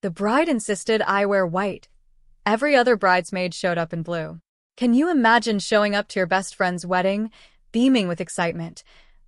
The bride insisted I wear white. Every other bridesmaid showed up in blue. Can you imagine showing up to your best friend's wedding, beaming with excitement,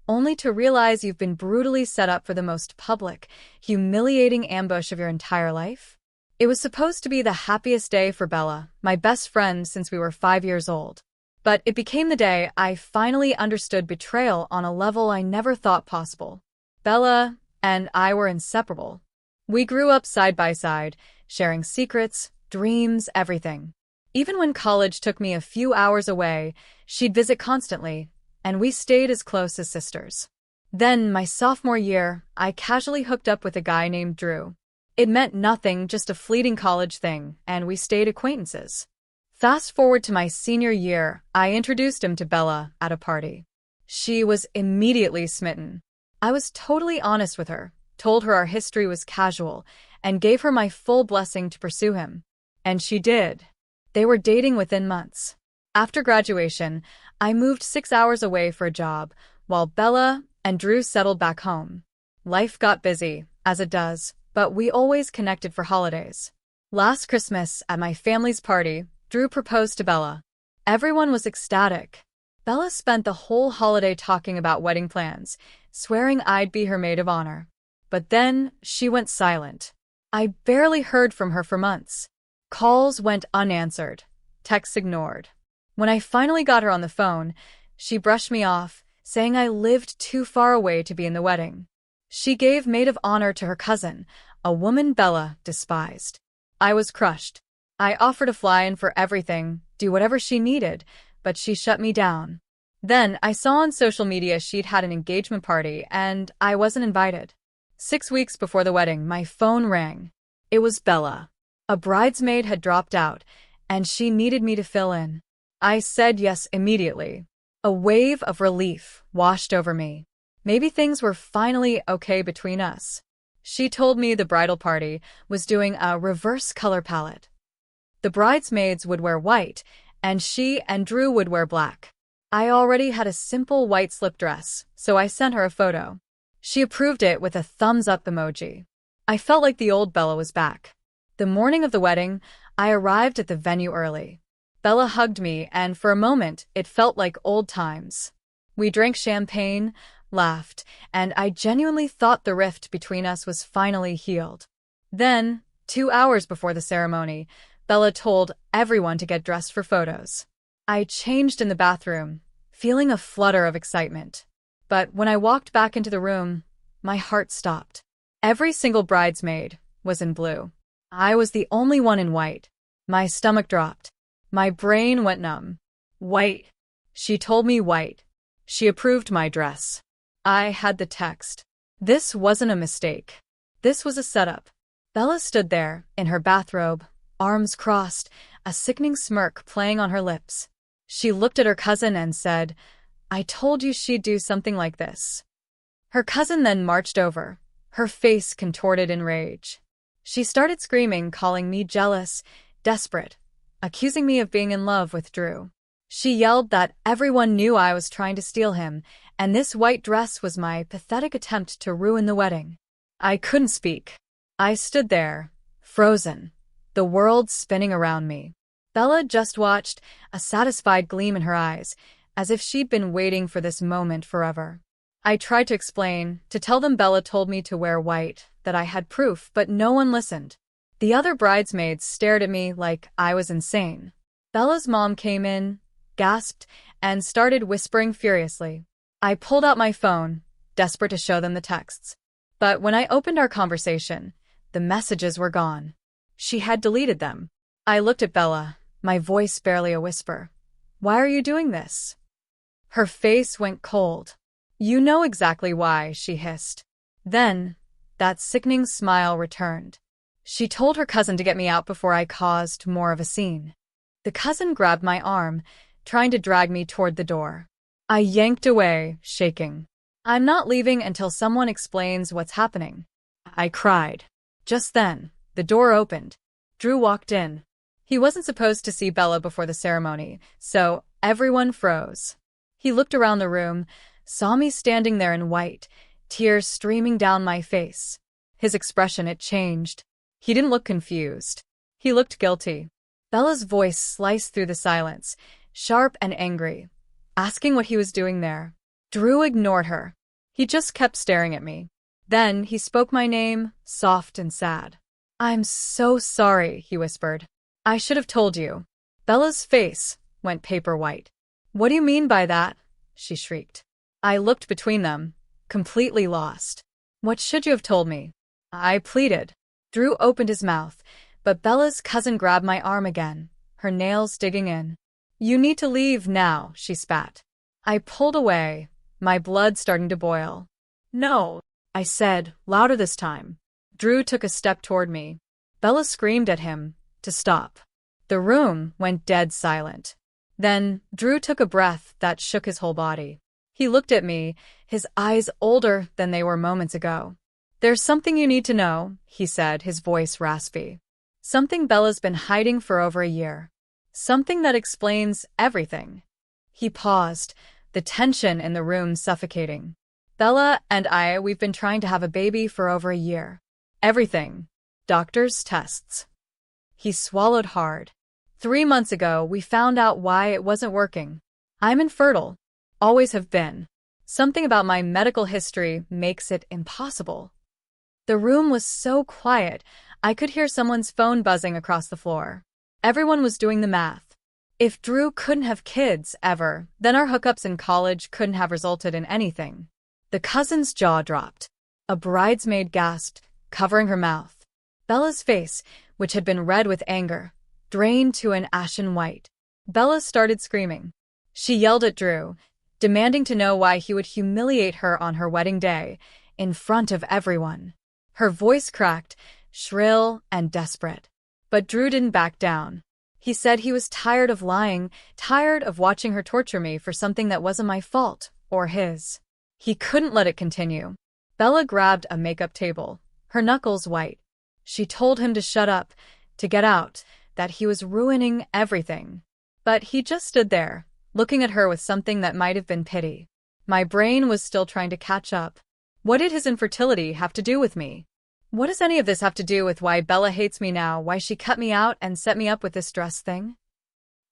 only to realize you've been brutally set up for the most public, humiliating ambush of your entire life? It was supposed to be the happiest day for Bella, my best friend since we were 5 years old. But it became the day I finally understood betrayal on a level I never thought possible. Bella and I were inseparable. We grew up side by side, sharing secrets, dreams, everything. Even when college took me a few hours away, she'd visit constantly, and we stayed as close as sisters. Then, my sophomore year, I casually hooked up with a guy named Drew. It meant nothing, just a fleeting college thing, and we stayed acquaintances. Fast forward to my senior year, I introduced him to Bella at a party. She was immediately smitten. I was totally honest with her, told her our history was casual, and gave her my full blessing to pursue him. And she did. They were dating within months. After graduation, I moved 6 hours away for a job, while Bella and Drew settled back home. Life got busy, as it does, but we always connected for holidays. Last Christmas, at my family's party, Drew proposed to Bella. Everyone was ecstatic. Bella spent the whole holiday talking about wedding plans, swearing I'd be her maid of honor. But then, she went silent. I barely heard from her for months. Calls went unanswered, texts ignored. When I finally got her on the phone, she brushed me off, saying I lived too far away to be in the wedding. She gave maid of honor to her cousin, a woman Bella despised. I was crushed. I offered to fly in for everything, do whatever she needed, but she shut me down. Then I saw on social media she'd had an engagement party, and I wasn't invited. 6 weeks before the wedding, my phone rang. It was Bella. A bridesmaid had dropped out, and she needed me to fill in. I said yes immediately. A wave of relief washed over me. Maybe things were finally okay between us. She told me the bridal party was doing a reverse color palette. The bridesmaids would wear white, and she and Drew would wear black. I already had a simple white slip dress, so I sent her a photo. She approved it with a thumbs-up emoji. I felt like the old Bella was back. The morning of the wedding, I arrived at the venue early. Bella hugged me, and for a moment, it felt like old times. We drank champagne, laughed, and I genuinely thought the rift between us was finally healed. Then, 2 hours before the ceremony, Bella told everyone to get dressed for photos. I changed in the bathroom, feeling a flutter of excitement. But when I walked back into the room, my heart stopped. Every single bridesmaid was in blue. I was the only one in white. My stomach dropped. My brain went numb. White. She told me white. She approved my dress. I had the text. This wasn't a mistake. This was a setup. Bella stood there, in her bathrobe, arms crossed, a sickening smirk playing on her lips. She looked at her cousin and said, "I told you she'd do something like this." Her cousin then marched over, her face contorted in rage. She started screaming, calling me jealous, desperate, accusing me of being in love with Drew. She yelled that everyone knew I was trying to steal him, and this white dress was my pathetic attempt to ruin the wedding. I couldn't speak. I stood there, frozen, the world spinning around me. Bella just watched, a satisfied gleam in her eyes, as if she'd been waiting for this moment forever. I tried to explain, to tell them Bella told me to wear white, that I had proof, but no one listened. The other bridesmaids stared at me like I was insane. Bella's mom came in, gasped, and started whispering furiously. I pulled out my phone, desperate to show them the texts. But when I opened our conversation, the messages were gone. She had deleted them. I looked at Bella, my voice barely a whisper. "Why are you doing this?" Her face went cold. "You know exactly why," she hissed. Then, that sickening smile returned. She told her cousin to get me out before I caused more of a scene. The cousin grabbed my arm, trying to drag me toward the door. I yanked away, shaking. "I'm not leaving until someone explains what's happening," I cried. Just then, the door opened. Drew walked in. He wasn't supposed to see Bella before the ceremony, so everyone froze. He looked around the room, saw me standing there in white, tears streaming down my face. His expression, it changed. He didn't look confused. He looked guilty. Bella's voice sliced through the silence, sharp and angry, asking what he was doing there. Drew ignored her. He just kept staring at me. Then he spoke my name, soft and sad. "I'm so sorry," he whispered. "I should have told you." Bella's face went paper white. "What do you mean by that?" she shrieked. I looked between them, completely lost. "What should you have told me?" I pleaded. Drew opened his mouth, but Bella's cousin grabbed my arm again, her nails digging in. "You need to leave now," she spat. I pulled away, my blood starting to boil. "No," I said, louder this time. Drew took a step toward me. Bella screamed at him to stop. The room went dead silent. Then Drew took a breath that shook his whole body. He looked at me, his eyes older than they were moments ago. "There's something you need to know," he said, his voice raspy. "Something Bella's been hiding for over a year. Something that explains everything." He paused, the tension in the room suffocating. "Bella and we've been trying to have a baby for over a year. Everything. Doctors, tests." He swallowed hard. 3 months ago, we found out why it wasn't working. I'm infertile. Always have been. Something about my medical history makes it impossible. The room was so quiet, I could hear someone's phone buzzing across the floor. Everyone was doing the math. If Drew couldn't have kids, ever, then our hookups in college couldn't have resulted in anything. The cousin's jaw dropped. A bridesmaid gasped, covering her mouth. Bella's face, which had been red with anger, drained to an ashen white. Bella started screaming. She yelled at Drew, demanding to know why he would humiliate her on her wedding day, in front of everyone. Her voice cracked, shrill and desperate. But Drew didn't back down. He said he was tired of lying, tired of watching her torture me for something that wasn't my fault, or his. He couldn't let it continue. Bella grabbed a makeup table, her knuckles white. She told him to shut up, to get out, that he was ruining everything. But he just stood there, looking at her with something that might have been pity. My brain was still trying to catch up. What did his infertility have to do with me? What does any of this have to do with why Bella hates me now, why she cut me out and set me up with this dress thing?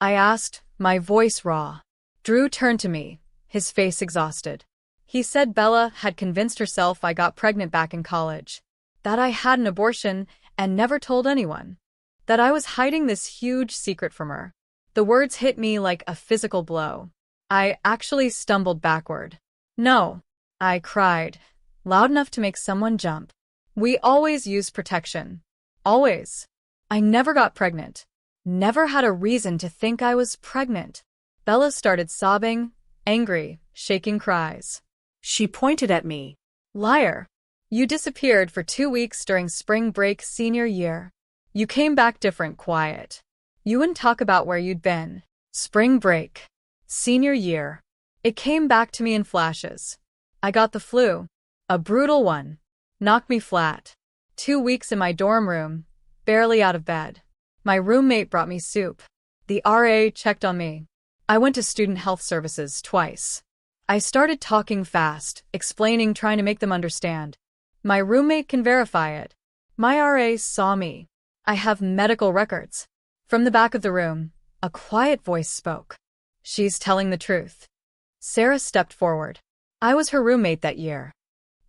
I asked, my voice raw. Drew turned to me, his face exhausted. He said Bella had convinced herself I got pregnant back in college, that I had an abortion and never told anyone, that I was hiding this huge secret from her. The words hit me like a physical blow. I actually stumbled backward. "No," I cried, loud enough to make someone jump. "We always use protection. Always. I never got pregnant. Never had a reason to think I was pregnant." Bella started sobbing, angry, shaking cries. She pointed at me. "Liar. You disappeared for 2 weeks during spring break senior year. You came back different, quiet. You wouldn't talk about where you'd been. Spring break. Senior year. It came back to me in flashes. I got the flu. A brutal one. Knocked me flat. 2 weeks in my dorm room, barely out of bed. My roommate brought me soup. The RA checked on me. I went to student health services twice. I started talking fast, explaining, trying to make them understand. My roommate can verify it. My RA saw me. I have medical records." From the back of the room, a quiet voice spoke. "She's telling the truth." Sarah stepped forward. I was her roommate that year.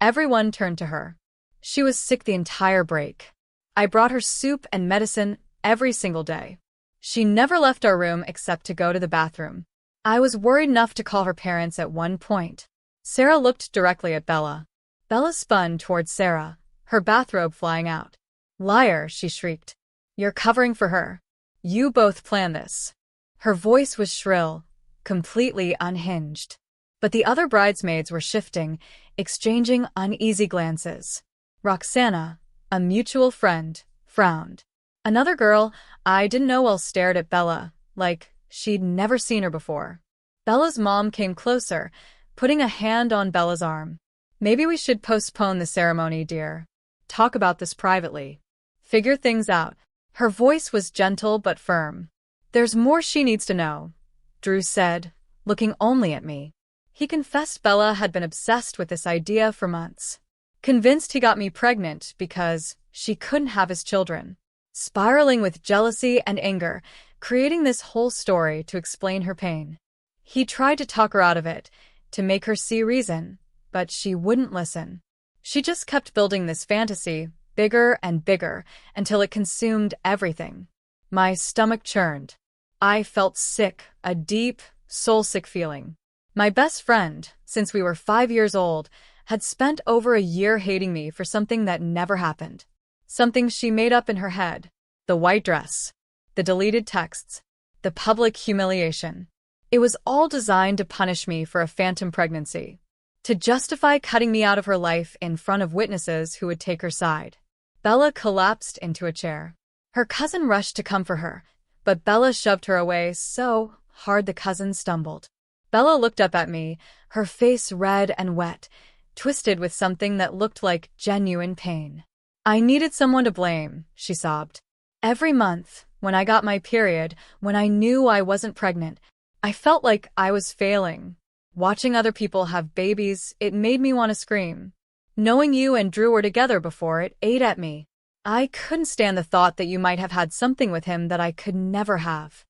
Everyone turned to her. She was sick the entire break. I brought her soup and medicine every single day. She never left our room except to go to the bathroom. I was worried enough to call her parents at one point. Sarah looked directly at Bella. Bella spun towards Sarah, her bathrobe flying out. "Liar," she shrieked. "You're covering for her. You both planned this." Her voice was shrill, completely unhinged. But the other bridesmaids were shifting, exchanging uneasy glances. Roxana, a mutual friend, frowned. Another girl I didn't know well stared at Bella, like she'd never seen her before. Bella's mom came closer, putting a hand on Bella's arm. "Maybe we should postpone the ceremony, dear. Talk about this privately. Figure things out." Her voice was gentle but firm. "There's more she needs to know," Drew said, looking only at me. He confessed Bella had been obsessed with this idea for months. Convinced he got me pregnant because She couldn't have his children. Spiraling with jealousy and anger, creating this whole story to explain her pain. He tried to talk her out of it, to make her see reason, but she wouldn't listen. She just kept building this fantasy, bigger and bigger, until it consumed everything. My stomach churned. I felt sick, a deep, soul-sick feeling. My best friend, since we were 5 years old, had spent over a year hating me for something that never happened. Something she made up in her head. The white dress. The deleted texts. The public humiliation. It was all designed to punish me for a phantom pregnancy. To justify cutting me out of her life in front of witnesses who would take her side. Bella collapsed into a chair. Her cousin rushed to comfort her, but Bella shoved her away so hard the cousin stumbled. Bella looked up at me, her face red and wet, twisted with something that looked like genuine pain. I needed someone to blame, she sobbed. Every month, when I got my period, when I knew I wasn't pregnant, I felt like I was failing. Watching other people have babies, it made me want to scream. Knowing you and Drew were together before, it ate at me. I couldn't stand the thought that you might have had something with him that I could never have.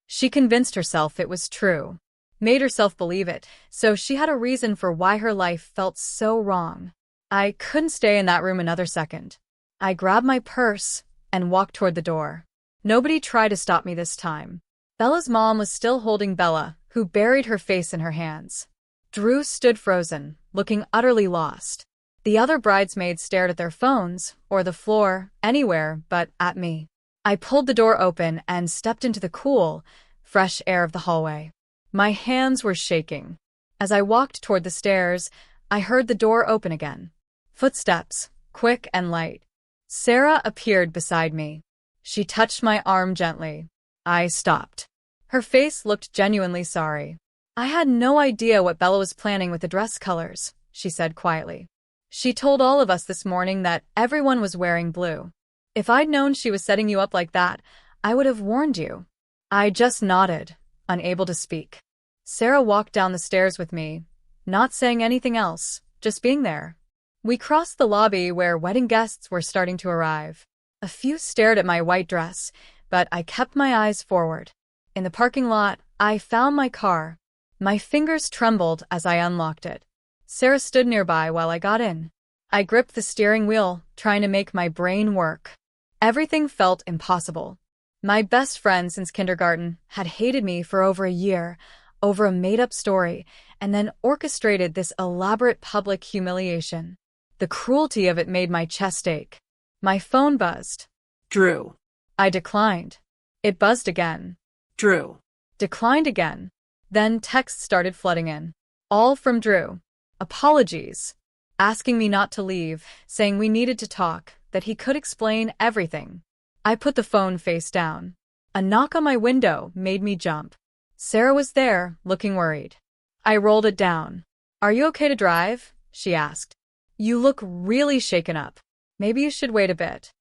She convinced herself it was true. Made herself believe it, so she had a reason for why her life felt so wrong. I couldn't stay in that room another second. I grabbed my purse and walked toward the door. Nobody tried to stop me this time. Bella's mom was still holding Bella, who buried her face in her hands. Drew stood frozen, looking utterly lost. The other bridesmaids stared at their phones, or the floor, anywhere but at me. I pulled the door open and stepped into the cool, fresh air of the hallway. My hands were shaking. As I walked toward the stairs, I heard the door open again. Footsteps, quick and light. Sarah appeared beside me. She touched my arm gently. I stopped. Her face looked genuinely sorry. I had no idea what Bella was planning with the dress colors, she said quietly. She told all of us this morning that everyone was wearing blue. If I'd known she was setting you up like that, I would have warned you. I just nodded, unable to speak. Sarah walked down the stairs with me, not saying anything else, just being there. We crossed the lobby where wedding guests were starting to arrive. A few stared at my white dress, but I kept my eyes forward. In the parking lot, I found my car. My fingers trembled as I unlocked it. Sarah stood nearby while I got in. I gripped the steering wheel, trying to make my brain work. Everything felt impossible. My best friend since kindergarten had hated me for over a year, over a made-up story, and then orchestrated this elaborate public humiliation. The cruelty of it made my chest ache. My phone buzzed. Drew. I declined. It buzzed again. Drew. Declined again. Then texts started flooding in. All from Drew. Apologies. Asking me not to leave, saying we needed to talk, that he could explain everything. I put the phone face down. A knock on my window made me jump. Sarah was there, looking worried. I rolled it down. Are you okay to drive? She asked. You look really shaken up. Maybe you should wait a bit.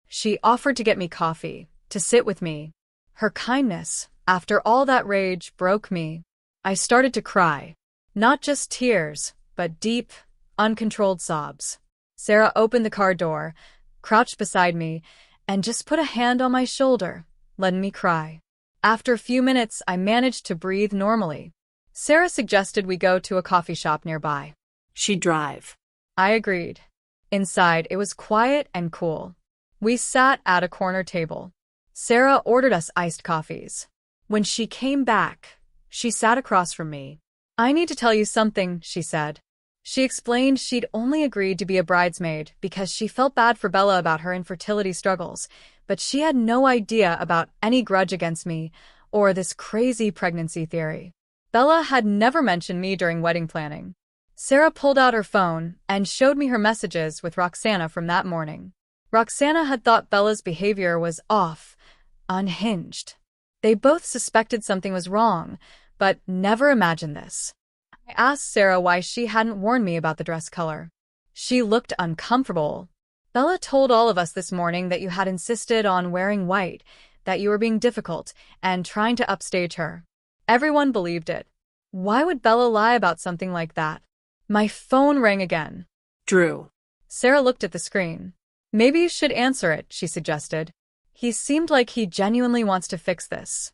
She offered to get me coffee, to sit with me. Her kindness, after all that rage, broke me. I started to cry. Not just tears, but deep, uncontrolled sobs. Sarah opened the car door, crouched beside me, and just put a hand on my shoulder, letting me cry. After a few minutes, I managed to breathe normally. Sarah suggested we go to a coffee shop nearby. She'd drive. I agreed. Inside, it was quiet and cool. We sat at a corner table. Sarah ordered us iced coffees. When she came back, she sat across from me. I need to tell you something, she said. She explained she'd only agreed to be a bridesmaid because she felt bad for Bella about her infertility struggles, but she had no idea about any grudge against me or this crazy pregnancy theory. Bella had never mentioned me during wedding planning. Sarah pulled out her phone and showed me her messages with Roxana from that morning. Roxana had thought Bella's behavior was off, unhinged. They both suspected something was wrong, but never imagined this. I asked Sarah why she hadn't warned me about the dress color. She looked uncomfortable. Bella told all of us this morning that you had insisted on wearing white, that you were being difficult and trying to upstage her. Everyone believed it. Why would Bella lie about something like that? My phone rang again. Drew. Sarah looked at the screen. Maybe you should answer it, she suggested. He seemed like he genuinely wants to fix this.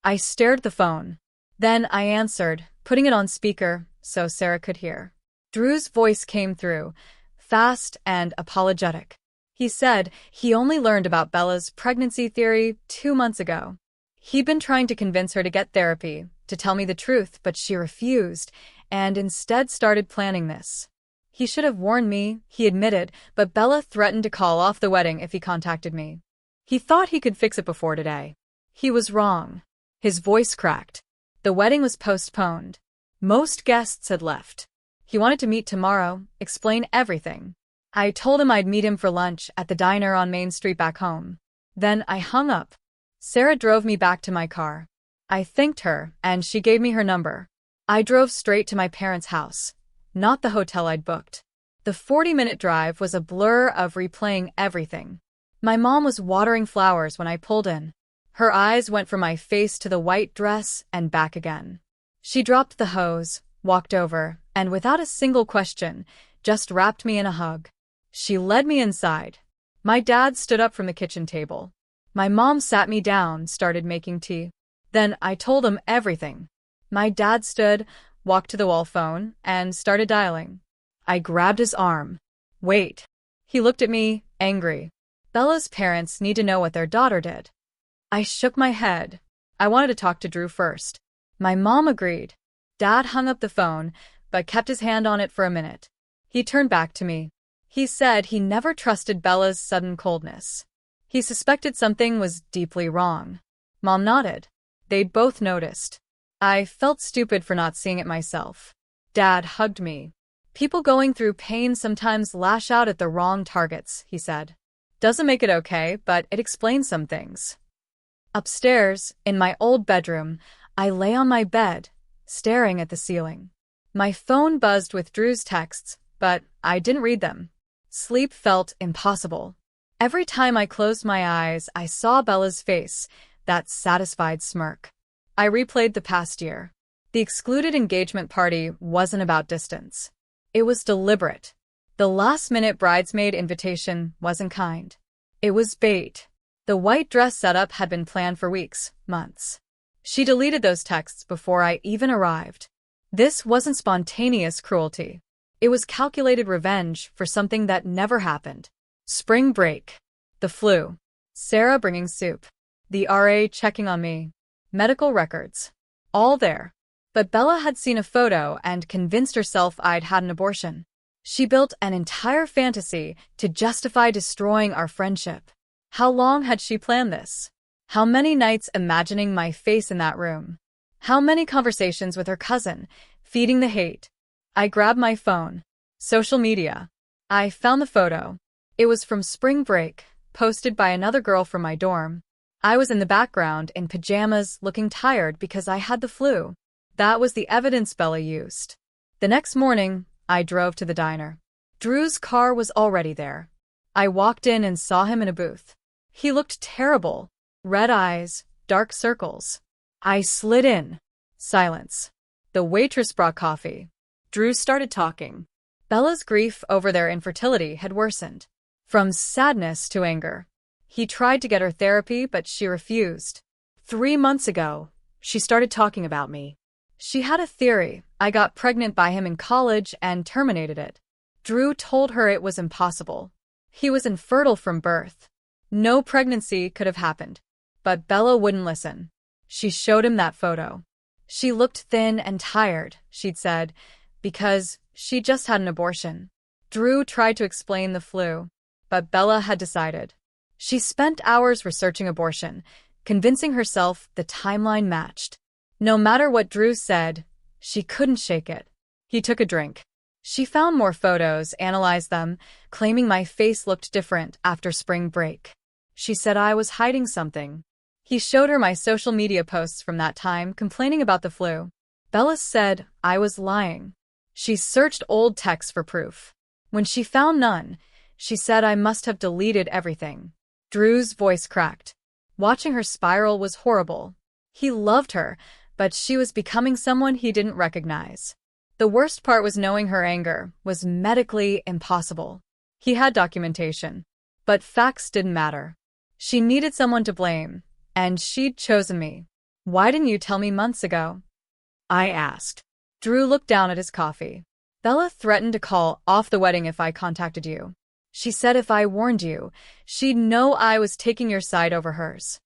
I stared at the phone. Then I answered, putting it on speaker so Sarah could hear. Drew's voice came through, fast and apologetic. He said he only learned about Bella's pregnancy theory 2 months ago. He'd been trying to convince her to get therapy, to tell me the truth, but she refused, and instead started planning this. He should have warned me, he admitted, but Bella threatened to call off the wedding if he contacted me. He thought he could fix it before today. He was wrong. His voice cracked. The wedding was postponed. Most guests had left. He wanted to meet tomorrow, explain everything. I told him I'd meet him for lunch at the diner on Main Street back home. Then I hung up. Sarah drove me back to my car. I thanked her, and she gave me her number. I drove straight to my parents' house, not the hotel I'd booked. The 40-minute drive was a blur of replaying everything. My mom was watering flowers when I pulled in. Her eyes went from my face to the white dress and back again. She dropped the hose, walked over, and without a single question, just wrapped me in a hug. She led me inside. My dad stood up from the kitchen table. My mom sat me down, started making tea. Then I told him everything. My dad stood, walked to the wall phone, and started dialing. I grabbed his arm. Wait. He looked at me, angry. Bella's parents need to know what their daughter did. I shook my head. I wanted to talk to Drew first. My mom agreed. Dad hung up the phone, but kept his hand on it for a minute. He turned back to me. He said he never trusted Bella's sudden coldness. He suspected something was deeply wrong. Mom nodded. They'd both noticed. I felt stupid for not seeing it myself. Dad hugged me. People going through pain sometimes lash out at the wrong targets, he said. Doesn't make it okay, but it explains some things. Upstairs, in my old bedroom, I lay on my bed, staring at the ceiling. My phone buzzed with Drew's texts, but I didn't read them. Sleep felt impossible. Every time I closed my eyes, I saw Bella's face, that satisfied smirk. I replayed the past year. The excluded engagement party wasn't about distance. It was deliberate. The last-minute bridesmaid invitation wasn't kind. It was bait. The white dress setup had been planned for weeks, months. She deleted those texts before I even arrived. This wasn't spontaneous cruelty. It was calculated revenge for something that never happened. Spring break. The flu. Sarah bringing soup. The RA checking on me. Medical records. All there. But Bella had seen a photo and convinced herself I'd had an abortion. She built an entire fantasy to justify destroying our friendship. How long had she planned this? How many nights imagining my face in that room? How many conversations with her cousin, feeding the hate? I grabbed my phone. Social media. I found the photo. It was from spring break, posted by another girl from my dorm. I was in the background in pajamas, looking tired because I had the flu. That was the evidence Bella used. The next morning, I drove to the diner. Drew's car was already there. I walked in and saw him in a booth. He looked terrible. Red eyes, dark circles. I slid in. Silence. The waitress brought coffee. Drew started talking. Bella's grief over their infertility had worsened. From sadness to anger. He tried to get her therapy, but she refused. 3 months ago, she started talking about me. She had a theory. I got pregnant by him in college and terminated it. Drew told her it was impossible. He was infertile from birth. No pregnancy could have happened. But Bella wouldn't listen. She showed him that photo. She looked thin and tired, she'd said, because she just had an abortion. Drew tried to explain the flu, but Bella had decided. She spent hours researching abortion, convincing herself the timeline matched. No matter what Drew said, she couldn't shake it. He took a drink. She found more photos, analyzed them, claiming my face looked different after spring break. She said I was hiding something. He showed her my social media posts from that time, complaining about the flu. Bella said I was lying. She searched old texts for proof. When she found none, she said I must have deleted everything. Drew's voice cracked. Watching her spiral was horrible. He loved her, but she was becoming someone he didn't recognize. The worst part was knowing her anger was medically impossible. He had documentation. But facts didn't matter. She needed someone to blame, and she'd chosen me. Why didn't you tell me months ago? I asked. Drew looked down at his coffee. Bella threatened to call off the wedding if I contacted you. She said if I warned you, she'd know I was taking your side over hers.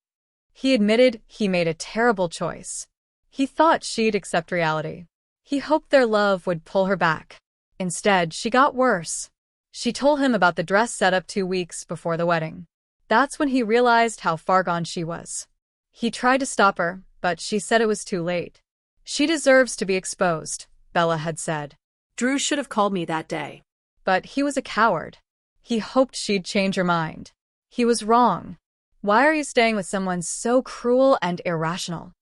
He admitted he made a terrible choice. He thought she'd accept reality. He hoped their love would pull her back. Instead, she got worse. She told him about the dress setup 2 weeks before the wedding. That's when he realized how far gone she was. He tried to stop her, but she said it was too late. She deserves to be exposed, Bella had said. Drew should have called me that day. But he was a coward. He hoped she'd change her mind. He was wrong. Why are you staying with someone so cruel and irrational?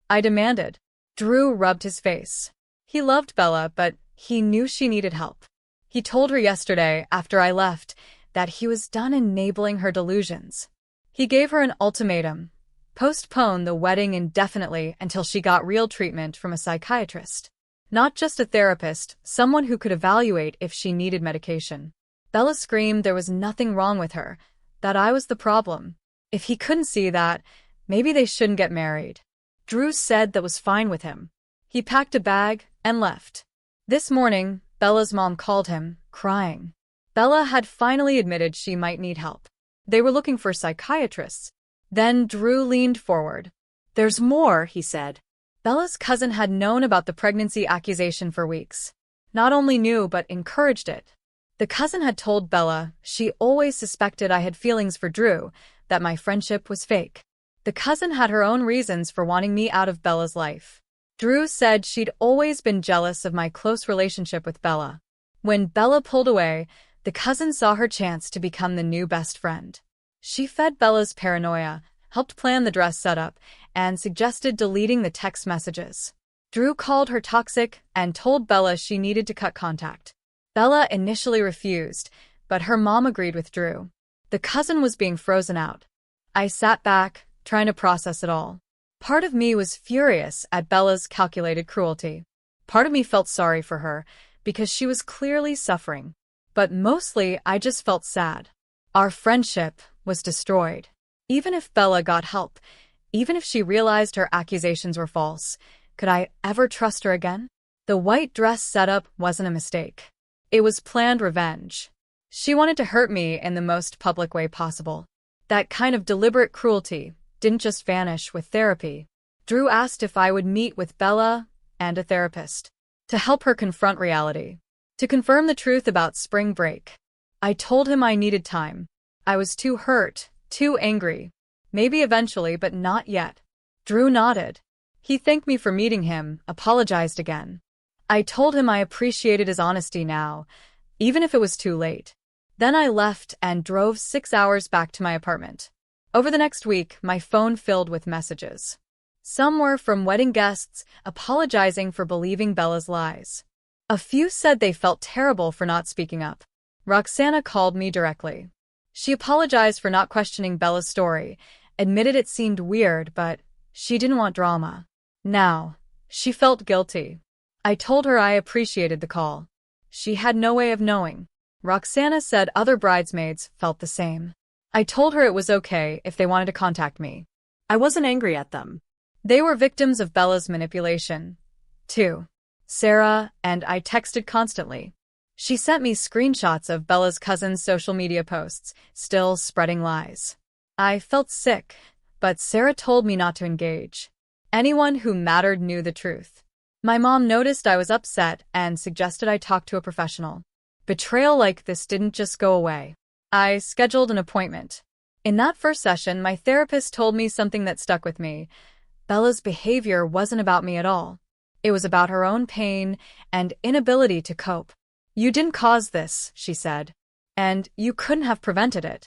I demanded. Drew rubbed his face. He loved Bella, but he knew she needed help. He told her yesterday, after I left, that he was done enabling her delusions. He gave her an ultimatum: postpone the wedding indefinitely until she got real treatment from a psychiatrist. Not just a therapist, someone who could evaluate if she needed medication. Bella screamed there was nothing wrong with her, that I was the problem. If he couldn't see that, maybe they shouldn't get married. Drew said that was fine with him. He packed a bag and left. This morning, Bella's mom called him, crying. Bella had finally admitted she might need help. They were looking for psychiatrists. Then Drew leaned forward. There's more, he said. Bella's cousin had known about the pregnancy accusation for weeks. Not only knew, but encouraged it. The cousin had told Bella she always suspected I had feelings for Drew, that my friendship was fake. The cousin had her own reasons for wanting me out of Bella's life. Drew said she'd always been jealous of my close relationship with Bella. When Bella pulled away, the cousin saw her chance to become the new best friend. She fed Bella's paranoia, helped plan the dress setup, and suggested deleting the text messages. Drew called her toxic and told Bella she needed to cut contact. Bella initially refused, but her mom agreed with Drew. The cousin was being frozen out. I sat back, trying to process it all. Part of me was furious at Bella's calculated cruelty. Part of me felt sorry for her, because she was clearly suffering. But mostly, I just felt sad. Our friendship was destroyed. Even if Bella got help, even if she realized her accusations were false, could I ever trust her again? The white dress setup wasn't a mistake. It was planned revenge. She wanted to hurt me in the most public way possible. That kind of deliberate cruelty didn't just vanish with therapy. Drew asked if I would meet with Bella and a therapist to help her confront reality, to confirm the truth about spring break. I told him I needed time. I was too hurt, too angry. Maybe eventually, but not yet. Drew nodded. He thanked me for meeting him, apologized again. I told him I appreciated his honesty now, even if it was too late. Then I left and drove 6 hours back to my apartment. Over the next week, my phone filled with messages. Some were from wedding guests, apologizing for believing Bella's lies. A few said they felt terrible for not speaking up. Roxana called me directly. She apologized for not questioning Bella's story, admitted it seemed weird, but she didn't want drama. Now, she felt guilty. I told her I appreciated the call. She had no way of knowing. Roxana said other bridesmaids felt the same. I told her it was okay if they wanted to contact me. I wasn't angry at them. They were victims of Bella's manipulation, too. Sarah and I texted constantly. She sent me screenshots of Bella's cousin's social media posts, still spreading lies. I felt sick, but Sarah told me not to engage. Anyone who mattered knew the truth. My mom noticed I was upset and suggested I talk to a professional. Betrayal like this didn't just go away. I scheduled an appointment. In that first session, my therapist told me something that stuck with me. Bella's behavior wasn't about me at all. It was about her own pain and inability to cope. You didn't cause this, she said, and you couldn't have prevented it.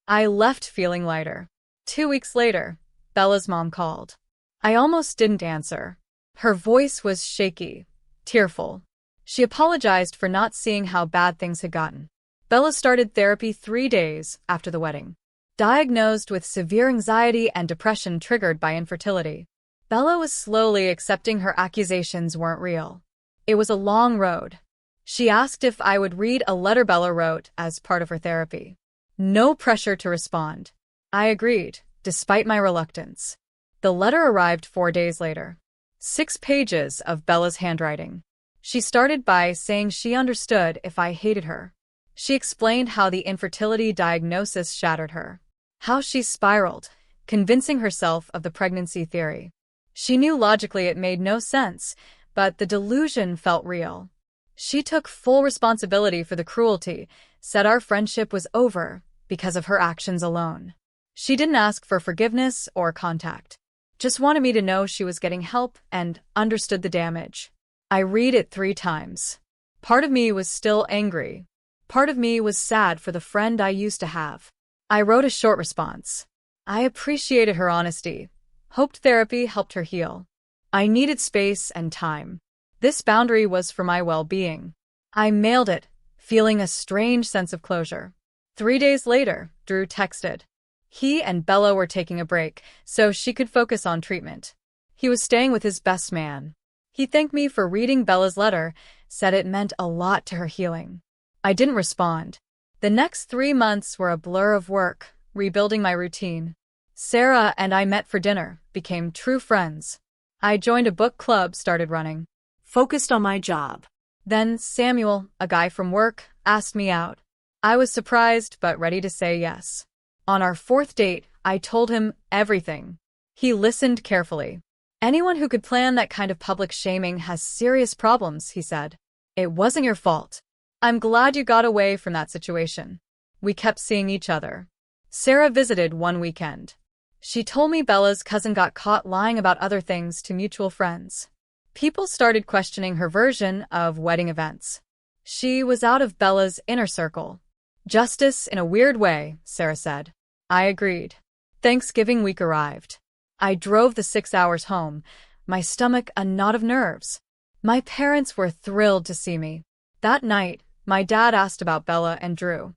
I left feeling lighter. 2 weeks later, Bella's mom called. I almost didn't answer. Her voice was shaky, tearful. She apologized for not seeing how bad things had gotten. Bella started therapy 3 days after the wedding. Diagnosed with severe anxiety and depression triggered by infertility. Bella was slowly accepting her accusations weren't real. It was a long road. She asked if I would read a letter Bella wrote as part of her therapy. No pressure to respond. I agreed, despite my reluctance. The letter arrived 4 days later. 6 pages of Bella's handwriting. She started by saying she understood if I hated her. She explained how the infertility diagnosis shattered her, how she spiraled, convincing herself of the pregnancy theory. She knew logically it made no sense, but the delusion felt real. She took full responsibility for the cruelty, said our friendship was over because of her actions alone. She didn't ask for forgiveness or contact, just wanted me to know she was getting help and understood the damage. I read it 3 times. Part of me was still angry. Part of me was sad for the friend I used to have. I wrote a short response. I appreciated her honesty. Hoped therapy helped her heal. I needed space and time. This boundary was for my well-being. I mailed it, feeling a strange sense of closure. 3 days later, Drew texted. He and Bella were taking a break, so she could focus on treatment. He was staying with his best man. He thanked me for reading Bella's letter, said it meant a lot to her healing. I didn't respond. The next 3 months were a blur of work, rebuilding my routine. Sarah and I met for dinner, became true friends. I joined a book club, started running. Focused on my job. Then Samuel, a guy from work, asked me out. I was surprised but ready to say yes. On our 4th date, I told him everything. He listened carefully. Anyone who could plan that kind of public shaming has serious problems, he said. It wasn't your fault. I'm glad you got away from that situation. We kept seeing each other. Sarah visited one weekend. She told me Bella's cousin got caught lying about other things to mutual friends. People started questioning her version of wedding events. She was out of Bella's inner circle. Justice in a weird way, Sarah said. I agreed. Thanksgiving week arrived. I drove the 6 hours home, my stomach a knot of nerves. My parents were thrilled to see me. That night, my dad asked about Bella and Drew.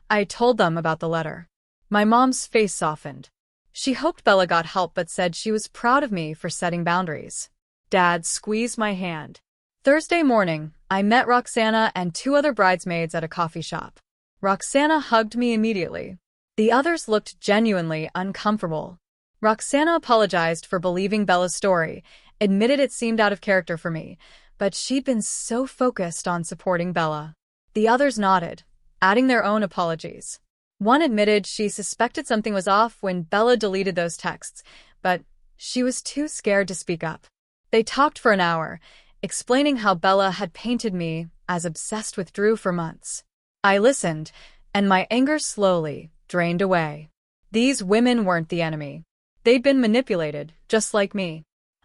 I told them about the letter. My mom's face softened. She hoped Bella got help but said she was proud of me for setting boundaries. Dad squeezed my hand. Thursday morning, I met Roxana and 2 other bridesmaids at a coffee shop. Roxana hugged me immediately. The others looked genuinely uncomfortable. Roxana apologized for believing Bella's story, admitted it seemed out of character for me, but she'd been so focused on supporting Bella. The others nodded, adding their own apologies. One admitted she suspected something was off when Bella deleted those texts, but she was too scared to speak up. They talked for an hour, explaining how Bella had painted me as obsessed with Drew for months. I listened, and my anger slowly drained away. These women weren't the enemy. They'd been manipulated, just like me.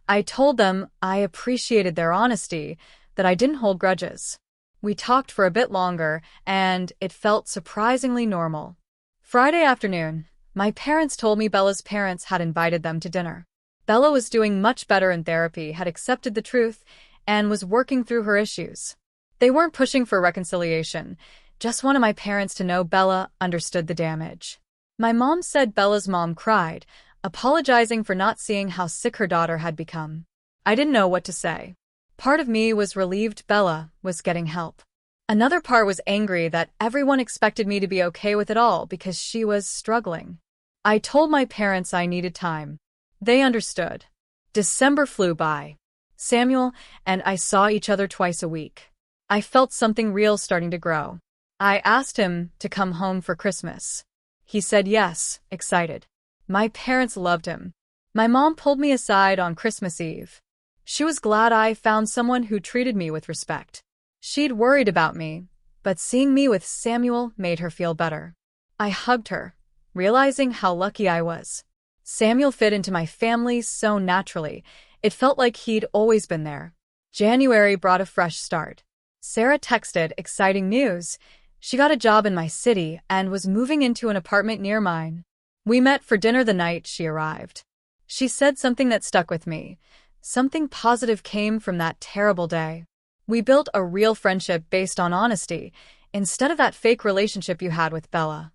I told them I appreciated their honesty, that I didn't hold grudges. We talked for a bit longer, and it felt surprisingly normal. Friday afternoon, my parents told me Bella's parents had invited them to dinner. Bella was doing much better in therapy, had accepted the truth, and was working through her issues. They weren't pushing for reconciliation, just wanted my parents to know Bella understood the damage. My mom said Bella's mom cried, apologizing for not seeing how sick her daughter had become. I didn't know what to say. Part of me was relieved Bella was getting help. Another part was angry that everyone expected me to be okay with it all because she was struggling. I told my parents I needed time. They understood. December flew by. Samuel and I saw each other twice a week. I felt something real starting to grow. I asked him to come home for Christmas. He said yes, excited. My parents loved him. My mom pulled me aside on Christmas Eve. She was glad I found someone who treated me with respect. She'd worried about me, but seeing me with Samuel made her feel better. I hugged her, realizing how lucky I was. Samuel fit into my family so naturally, it felt like he'd always been there. January brought a fresh start. Sarah texted exciting news. She got a job in my city and was moving into an apartment near mine. We met for dinner the night she arrived. She said something that stuck with me. Something positive came from that terrible day. We built a real friendship based on honesty, instead of that fake relationship you had with Bella.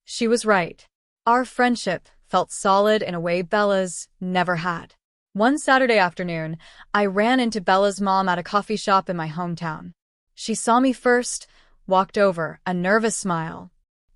She was right. Our friendship felt solid in a way Bella's never had. One Saturday afternoon, I ran into Bella's mom at a coffee shop in my hometown. She saw me first, walked over, a nervous smile.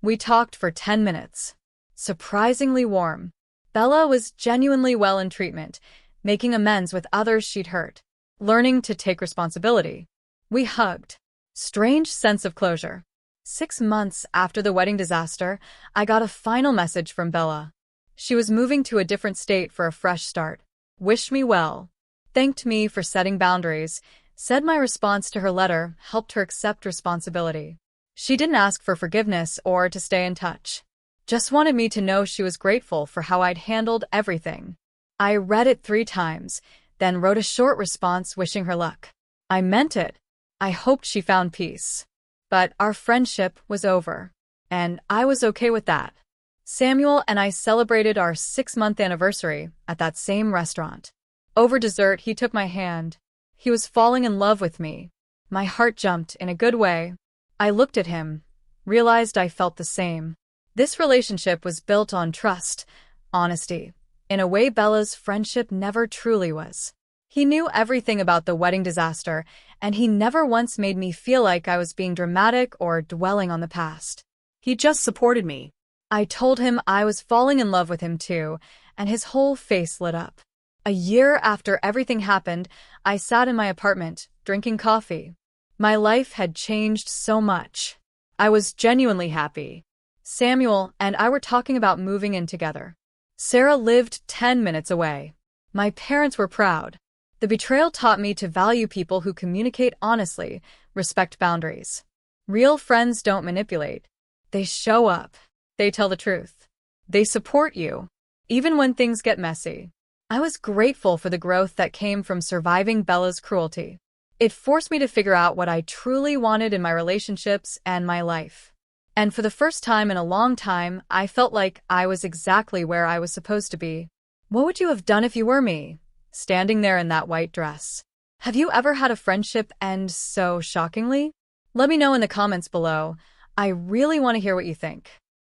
We talked for 10 minutes. Surprisingly warm. Bella was genuinely well in treatment, making amends with others she'd hurt, learning to take responsibility. We hugged. Strange sense of closure. 6 months after the wedding disaster, I got a final message from Bella. She was moving to a different state for a fresh start. Wished me well. Thanked me for setting boundaries. Said my response to her letter helped her accept responsibility. She didn't ask for forgiveness or to stay in touch. Just wanted me to know she was grateful for how I'd handled everything. I read it 3 times, then wrote a short response wishing her luck. I meant it. I hoped she found peace. But our friendship was over. And I was okay with that. Samuel and I celebrated our 6-month anniversary at that same restaurant. Over dessert, he took my hand. He was falling in love with me. My heart jumped in a good way. I looked at him, realized I felt the same. This relationship was built on trust, honesty, in a way Bella's friendship never truly was. He knew everything about the wedding disaster, and he never once made me feel like I was being dramatic or dwelling on the past. He just supported me. I told him I was falling in love with him too, and his whole face lit up. A year after everything happened, I sat in my apartment, drinking coffee. My life had changed so much. I was genuinely happy. Samuel and I were talking about moving in together. Sarah lived 10 minutes away. My parents were proud. The betrayal taught me to value people who communicate honestly, respect boundaries. Real friends don't manipulate. They show up. They tell the truth. They support you, even when things get messy. I was grateful for the growth that came from surviving Bella's cruelty. It forced me to figure out what I truly wanted in my relationships and my life. And for the first time in a long time, I felt like I was exactly where I was supposed to be. What would you have done if you were me, standing there in that white dress? Have you ever had a friendship end so shockingly? Let me know in the comments below. I really want to hear what you think.